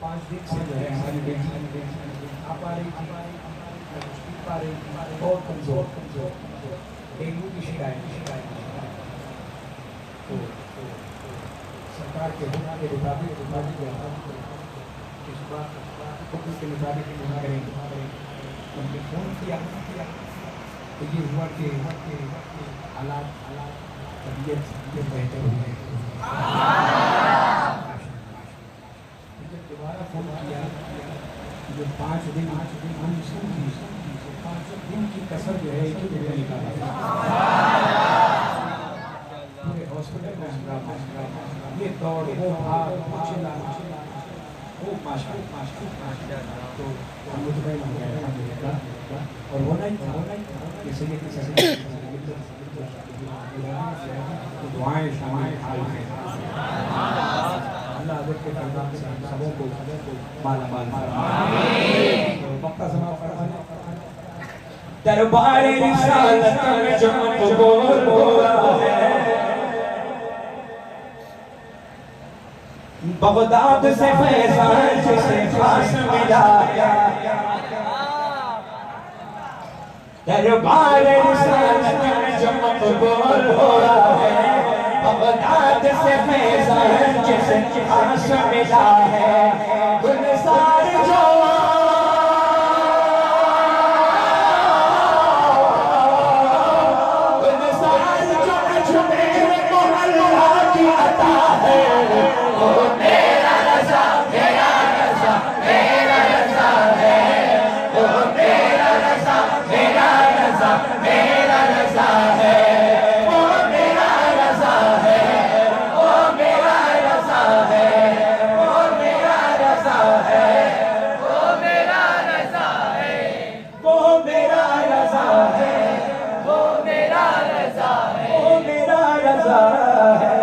5 دن سے جو ہے ہماری بیٹی آپ آ رہی تھی بہت کمزور ڈینگو کی شکایت تو سرکار کے حکم کے مطابق اس بات حکم کے مطابق کریں گے ان نے فون کیا تو یہ ہوا کہ حالات طبیعت بہتر ہو گئے جب دوبارہ فون کیا جو 5 دن منسوخ تھی 5 دن کی کسر جو ہے ایک ہی جگہ نکالا پورے ہاسپٹل میں ہنگامہ یہ دوڑ وہ بھاگ وہ چلا وہ ماشاء تو ہم مطمئن ہو گئے الحمدللہ اور ہونا ہی تھا کہ سیدی سیدی دعائیں شامل حال ہیں اللہ حضرت کے دربار سے ہم سبوں کو مالا مال فرمائے وقت سماع فرمائے دربار رسالت میں جو مقبول ہوا ہے بغداد سے فیضان جسے خاص ملا دربار رسالت میں جو مقبول ہوا ہے بغداد سے فیضان جسے عرش ملا ہے گلزار جو اجمیر کو اللہ کی عطا ہے وہ میرا رضا میرا رضا میرا رضا ہے وہ میرا رضا میرا رضا میرا رضا ہے وہ میرا رضا ہے وہ میرا رضا ہے وہ میرا رضا ہے وہ میرا رضا ہے وہ میرا رضا ہے وہ میرا رضا ہے وہ میرا رضا ہے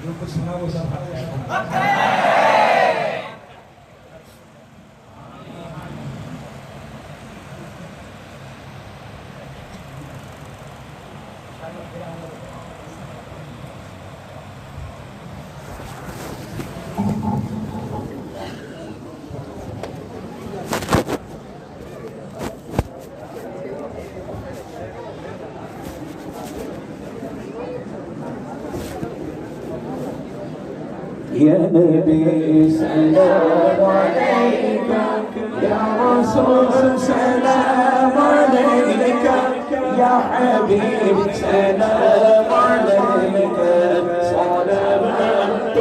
جو کچھ سنا وہ سب یا نبی سلام علیکہ یا رسول سلام علیکہ یا حبیب سلام علیکہ صلوات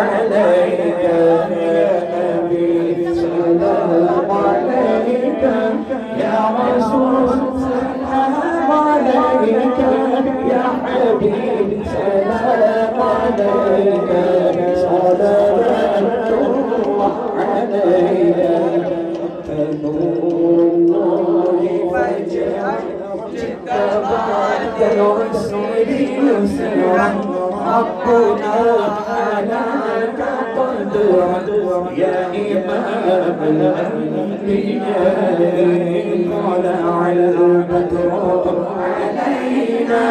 علیکہ یا نبی سلام علیکہ یا رسول سلام علیکہ یا حبیب سلام علیکہ صلوات علیکہ نور اللہ فجأة جئت رسول يسرا ربنا علىك قدرا يا إمام الأنبياء طلع البدر علينا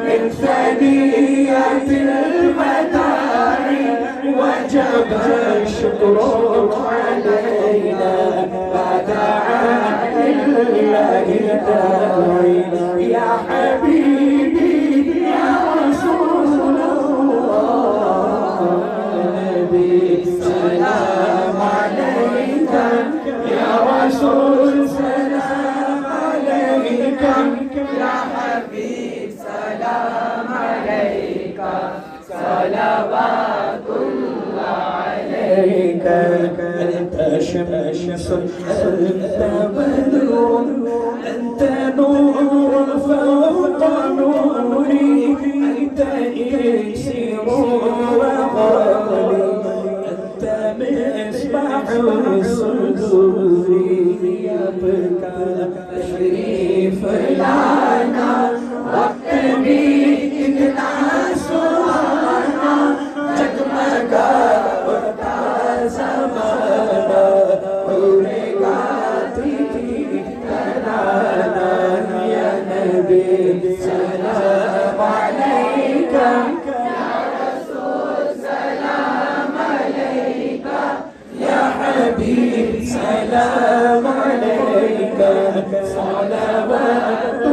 من ثنيات الوداع وجب الشكر علينا فدعا لله داعي يا حبيبي يا رسول الله نبي سلام عليك يا رسول سلام عليك يا حبيب سلام عليك صلوات الله عليك أنت شمس أنت بدر أنت نور فوق نوري أنت إكسير وغالي أنت مصباح الصدور يبكى تشريف لنا واكتبي إدنا سوانا جگمگا بڑھتا زمانہ گاتی ترانا یا نبی سلام علیکہ یا رسول سلام علیکہ یا حبیب سلام علیکہ صلوات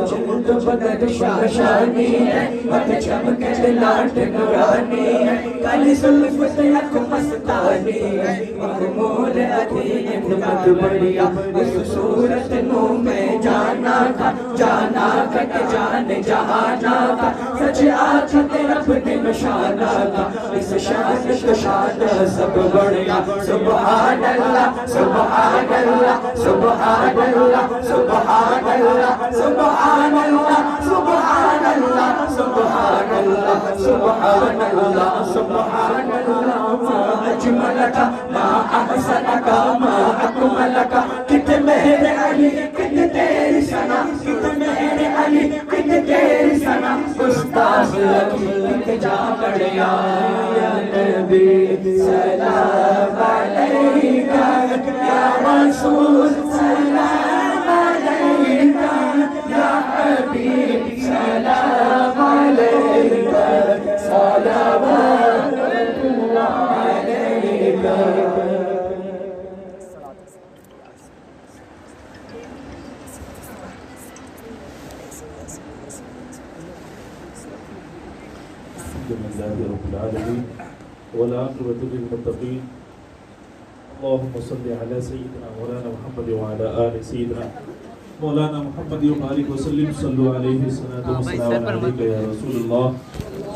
چند بدد شاشانی ہے مت چمکت لاٹ نورانی ہے کالی زلف تیک مستانی ہے مغمور عظیم مد بڑیا اس صورت نو میں جانا تھا کہ جان جہانا تھا سچ آجت رب نے نشانا تھا اس شان کا شان سب بڑیا سبحان اللہ سبحان اللہ سبحان اللہ سبحان اللہ سبحان اللہ سبحان اللہ سبحان اللہ سبحان اللہ سبحان اللہ ما اجملک ما احسنک ما اکملک کت مہر علی کت تیری سنا کت مہر علی کت تیری سنا استاذ لکی جا پڑیا یا نبی سلام علیکہ علیکہ یا رسول سلام علیکہ یا حبیب سلام علیکہ صلوات اللہ علیکہ الحمد لله رب العالمين والعاقبة للمتقين اللهم صل على سيدنا مولانا محمد وعلى آل سيدنا مولانا محمد وبارك وسلم صلوا عليه الصلاة والسلام عليك يا رسول الله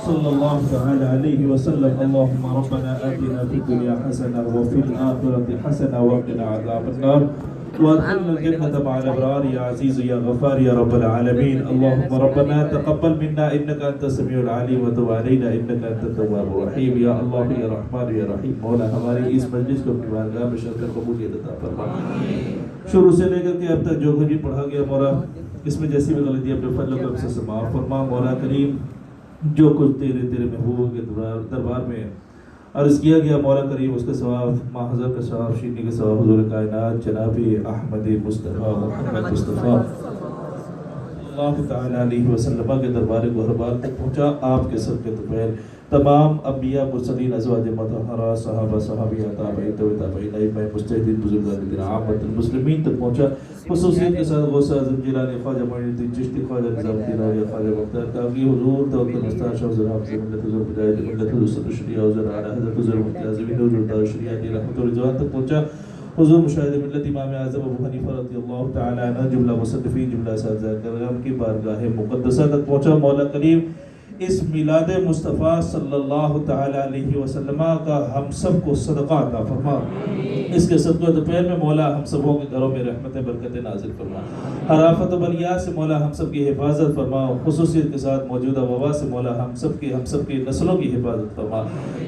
صلى الله تعالى عليه وسلم اللهم ربنا آتنا في الدنيا حسنة وفي الآخرة حسنة وقنا عذاب النار وادخلنا الجنة مع الأبرار يا عزيز يا غفار يا رب العالمين اللهم ربنا تقبل منا إنك أنت السميع العليم وتب علينا إنك أنت التواب الرحيم يا الله يا رحمن يا رحيم مولا ہماری اس مجلس کو اپنی بارگاہ میں شرف قبولیت عطا فرما شروع سے لے کر کے اب تک جو کچھ پڑھا گیا مولا اس میں جیسی بھی غلطی اپنے فضل و کرم سے معاف فرما مولا کریم جو کچھ تیرے محبوب کے دربار میں عرض کیا گیا مولا کریم اس کے ثواب ماں حضرت کا ثواب شیرنی کے ثواب حضور کائنات جناب احمد مصطفیٰ محمد مصطفیٰ اللہ تعالیٰ علیہ وسلم کے دربار گہربار تک پہنچا آپ کے سر کے طفیل تمام انبیاء مرسلین ازواج مطہرہ صحابہ صحابیہ تابعین تابعین ائمہ مجتہدین بزرگان دین عامت المسلمین تک پہنچا خصوصیت کے ساتھ غوث اعظم جیلانی خواجہ معین الدین چشتی خواجہ نظام الدین اولیاء خواجہ مختار کاکی حضور توکل مستان شاہ حضور حافظ ملت حضور مجاہد ملت حضور صدر شریعہ حضور اعلیٰ حضرت حضور مفتی اعظمی حضور دار شریعہ علی رحمت الرضوان تک پہنچا حضور مشاہد ملت امام اعظم ابو حنیفہ رضی اللہ تعالی عنہ جملہ مصنفین جملہ اساتذہ کرام کی بارگاہ مقدسہ تک پہنچا مولا کریم اس میلاد مصطفیٰ صلی اللہ تعالی علیہ وسلم کا ہم سب کو صدقہ عطا فرما اس کے صدقہ دوپہر میں مولا ہم سبوں کے گھروں میں رحمت برکت نازل فرما ہر آفت و بلیات سے مولا ہم سب کی حفاظت فرما خصوصیت کے ساتھ موجودہ وبا سے مولا ہم سب کی نسلوں کی حفاظت فرما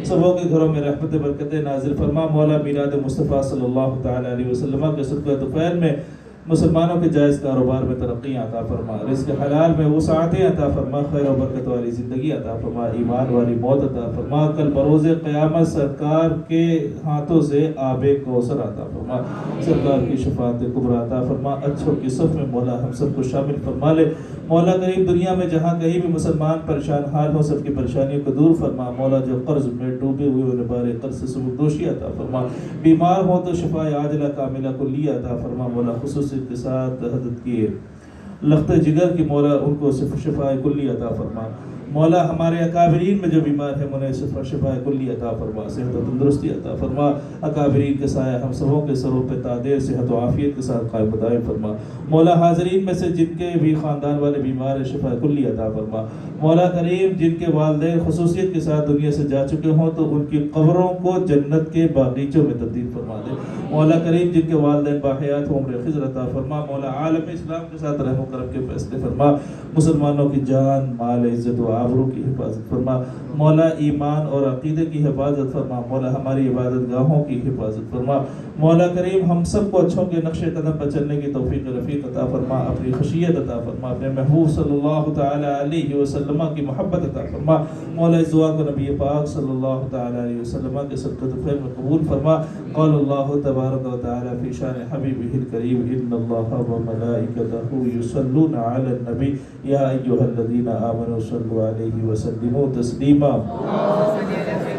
سبوں کے گھروں میں رحمت برکت نازل فرما مولا میلاد مصطفیٰ صلی اللہ تعالی علیہ وسلم کے صدقہ دوپہر میں مسلمانوں کے جائز کاروبار میں ترقی عطا فرما رزق حلال میں وسعتیں عطا فرما خیر و برکت والی زندگی عطا فرما ایمان والی موت عطا فرما کل بروز قیامت سرکار کے ہاتھوں سے آب کوثر عطا فرما سرکار کی شفاعت کبریٰ عطا فرما اچھوں کی صف میں مولا ہم سب کو شامل فرما لے مولا کریم دنیا میں جہاں کہیں بھی مسلمان پریشان حال ہو سب کی پریشانیوں کو دور فرما مولا جو قرض میں ڈوبے ہوئے انہیں بارے قرض سے سبکدوشی عطا فرما بیمار ہو تو شفا عاجلہ کاملہ کلیہ عطا فرما مولا خصوصی کے ساتھ حضرت کی لخت جگر کی مولا ان کو شفا کلی عطا فرما مولا ہمارے اکابرین میں جو بیمار ہیں انہیں شفا کلی عطا فرما صحت و تندرستی عطا فرما اکابرین کے سایہ ہم سبوں کے سروں پہ تادیر صحت و عافیت کے ساتھ قائم دائم فرما مولا حاضرین میں سے جن کے بھی خاندان والے بیمار ہیں شفا کلی عطا فرما مولا کریم جن کے والدین خصوصیت کے ساتھ دنیا سے جا چکے ہوں تو ان کی قبروں کو جنت کے باغیچوں میں تبدیل فرما دے مولا کریم جن کے والدین باحیات ہوں عمر خضر عطا فرما مولا عالم اسلام کے ساتھ رحم و کرم کے فیصلے فرما مسلمانوں کی جان مال عزت و آبرو کی حفاظت فرما مولا ایمان اور عقیدے کی حفاظت فرما مولا ہماری عبادت گاہوں کی حفاظت فرما مولا کریم ہم سب کو اچھوں کے نقش قدم پر چلنے کی توفیق رفیق عطا فرما اپنی خشیت عطا فرما اپنے محبوب صلی اللہ تعالی علیہ وسلم کی محبت عطا فرما مولا اس دعا کو نبی پاک صلی اللہ تعالی علیہ وسلم کے صدقہ دوپہر میں قبول فرما قال اللہ تبارک و تعالی فی شان حبیبہ الکریم ان اللہ وملائکتہ یصلون علی النبی یا ایھا الذین آمنوا صلوا علیہ وسلموا تسلیما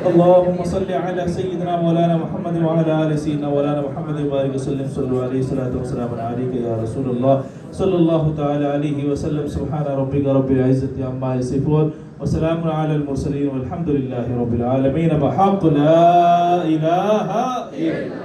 اللهم صل على سيدنا مولانا محمد وعلى آل سيدنا مولانا محمد وبارك وسلم صلوا عليه الصلاة والسلام عليك يا رسول الله صلى الله تعالى عليه وسلم سبحان ربك رب العزة عما يصفون وسلام على المرسلين والحمد لله رب العالمين بحق لا إله إلا